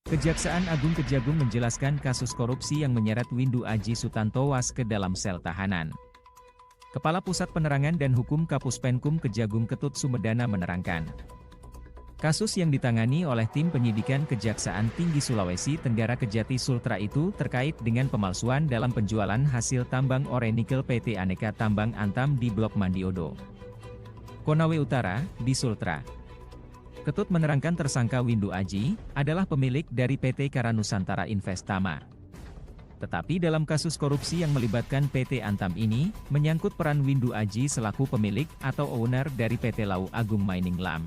Kejaksaan Agung Kejagung menjelaskan kasus korupsi yang menyeret Windu Aji Sutanto was ke dalam sel tahanan. Kepala Pusat Penerangan dan Hukum Kapuspenkum Kejagung Ketut Sumedana menerangkan, kasus yang ditangani oleh tim penyidikan Kejaksaan Tinggi Sulawesi Tenggara Kejati Sultra itu terkait dengan pemalsuan dalam penjualan hasil tambang ore nikel PT Aneka Tambang Antam di Blok Mandiodo, Konawe Utara, di Sultra. Ketut menerangkan tersangka Windu Aji adalah pemilik dari PT Karanusantara Investama. Tetapi dalam kasus korupsi yang melibatkan PT Antam ini, menyangkut peran Windu Aji selaku pemilik atau owner dari PT Lau Agung Mining Lam.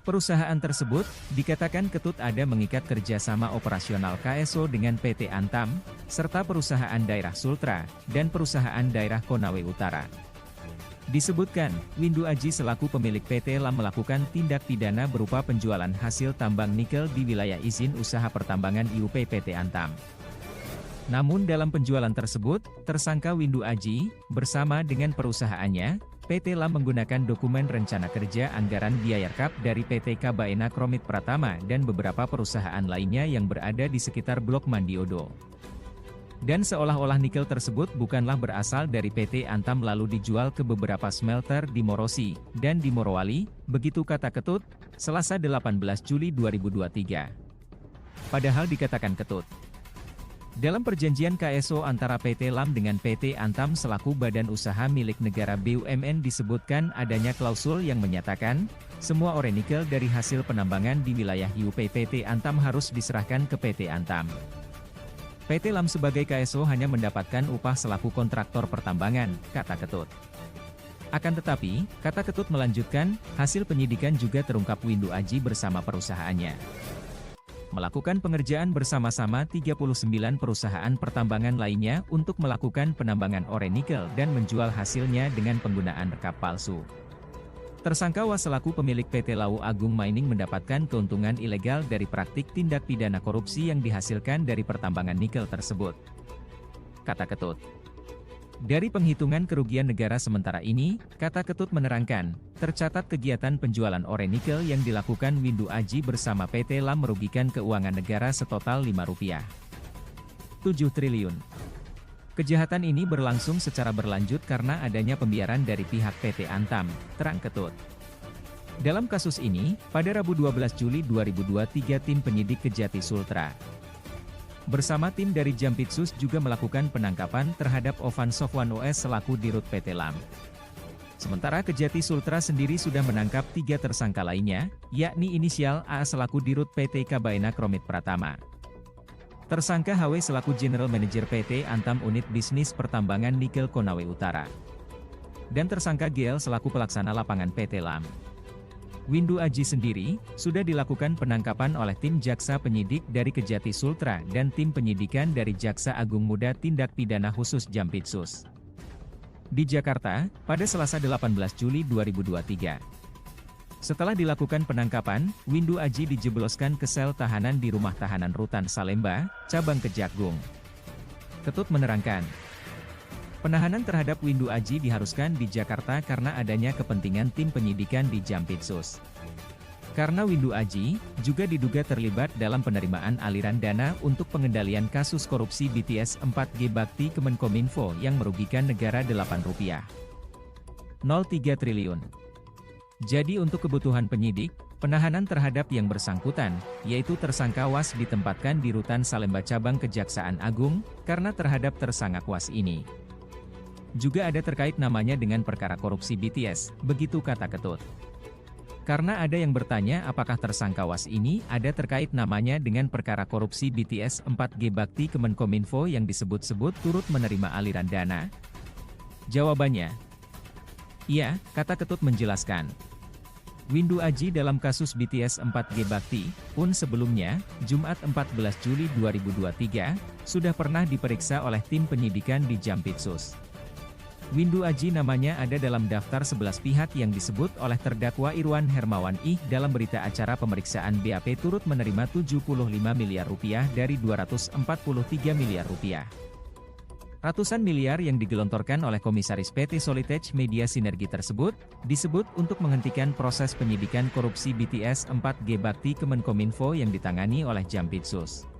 Perusahaan tersebut, dikatakan Ketut ada mengikat kerjasama operasional KSO dengan PT Antam, serta perusahaan daerah Sultra, dan perusahaan daerah Konawe Utara. Disebutkan, Windu Aji selaku pemilik PT Lam melakukan tindak pidana berupa penjualan hasil tambang nikel di wilayah izin usaha pertambangan IUP PT Antam. Namun dalam penjualan tersebut, tersangka Windu Aji, bersama dengan perusahaannya, PT Lam menggunakan dokumen rencana kerja anggaran biaya rekap dari PT Kabaena Kromit Pratama dan beberapa perusahaan lainnya yang berada di sekitar Blok Mandiodo. Dan seolah-olah nikel tersebut bukanlah berasal dari PT Antam lalu dijual ke beberapa smelter di Morosi dan di Morowali, begitu kata Ketut, Selasa 18 Juli 2023. Padahal dikatakan Ketut, dalam perjanjian KSO antara PT Lam dengan PT Antam selaku badan usaha milik negara BUMN disebutkan adanya klausul yang menyatakan, semua ore nikel dari hasil penambangan di wilayah IUP PT Antam harus diserahkan ke PT Antam. PT Lam sebagai KSO hanya mendapatkan upah selaku kontraktor pertambangan, kata Ketut. Akan tetapi, kata Ketut melanjutkan, hasil penyidikan juga terungkap Windu Aji bersama perusahaannya melakukan pengerjaan bersama-sama 39 perusahaan pertambangan lainnya untuk melakukan penambangan ore nikel dan menjual hasilnya dengan penggunaan rekap palsu. Tersangka was selaku pemilik PT Lau Agung Mining mendapatkan keuntungan ilegal dari praktik tindak pidana korupsi yang dihasilkan dari pertambangan nikel tersebut, kata Ketut. Dari penghitungan kerugian negara sementara ini, kata Ketut menerangkan, tercatat kegiatan penjualan ore nikel yang dilakukan Windu Aji bersama PT Lam merugikan keuangan negara setotal Rp5,7 triliun. Kejahatan ini berlangsung secara berlanjut karena adanya pembiaran dari pihak PT Antam, terang Ketut. Dalam kasus ini, pada Rabu 12 Juli 2023 tim penyidik Kejati Sultra bersama tim dari Jampitsus juga melakukan penangkapan terhadap Ovan Sofwan OS selaku Dirut PT Lam. Sementara Kejati Sultra sendiri sudah menangkap 3 tersangka lainnya, yakni inisial A selaku Dirut PT Kabaena Kromit Pratama, tersangka HW selaku General Manager PT Antam Unit Bisnis Pertambangan Nikel Konawe Utara, dan tersangka GL selaku pelaksana lapangan PT Lam. Windu Aji sendiri, sudah dilakukan penangkapan oleh tim jaksa penyidik dari Kejati Sultra dan tim penyidikan dari Jaksa Agung Muda Tindak Pidana Khusus Jampitsus di Jakarta, pada Selasa 18 Juli 2023. Setelah dilakukan penangkapan, Windu Aji dijebloskan ke sel tahanan di Rumah Tahanan Rutan Salemba, Cabang Kejagung. Ketut menerangkan, penahanan terhadap Windu Aji diharuskan di Jakarta karena adanya kepentingan tim penyidikan di Jampitsus. Karena Windu Aji juga diduga terlibat dalam penerimaan aliran dana untuk pengendalian kasus korupsi BTS 4G Bakti Kemenkominfo yang merugikan negara Rp8,03 triliun. Jadi untuk kebutuhan penyidik, penahanan terhadap yang bersangkutan, yaitu tersangka was ditempatkan di Rutan Salemba Cabang Kejaksaan Agung, karena terhadap tersangka was ini juga ada terkait namanya dengan perkara korupsi BTS, begitu kata Ketut. Karena ada yang bertanya apakah tersangka was ini ada terkait namanya dengan perkara korupsi BTS 4G Bakti Kemenkominfo yang disebut-sebut turut menerima aliran dana? Jawabannya, iya, kata Ketut menjelaskan. Windu Aji dalam kasus BTS 4G Bakti, pun sebelumnya, Jumat 14 Juli 2023, sudah pernah diperiksa oleh tim penyidikan di Jampitsus. Windu Aji namanya ada dalam daftar 11 pihak yang disebut oleh terdakwa Irwan Hermawan I dalam berita acara pemeriksaan BAP turut menerima Rp75 miliar dari Rp243 miliar. Ratusan miliar yang digelontorkan oleh Komisaris PT Solitech Media Sinergi tersebut, disebut untuk menghentikan proses penyidikan korupsi BTS 4G Bakti Kemenkominfo yang ditangani oleh Jampitsus.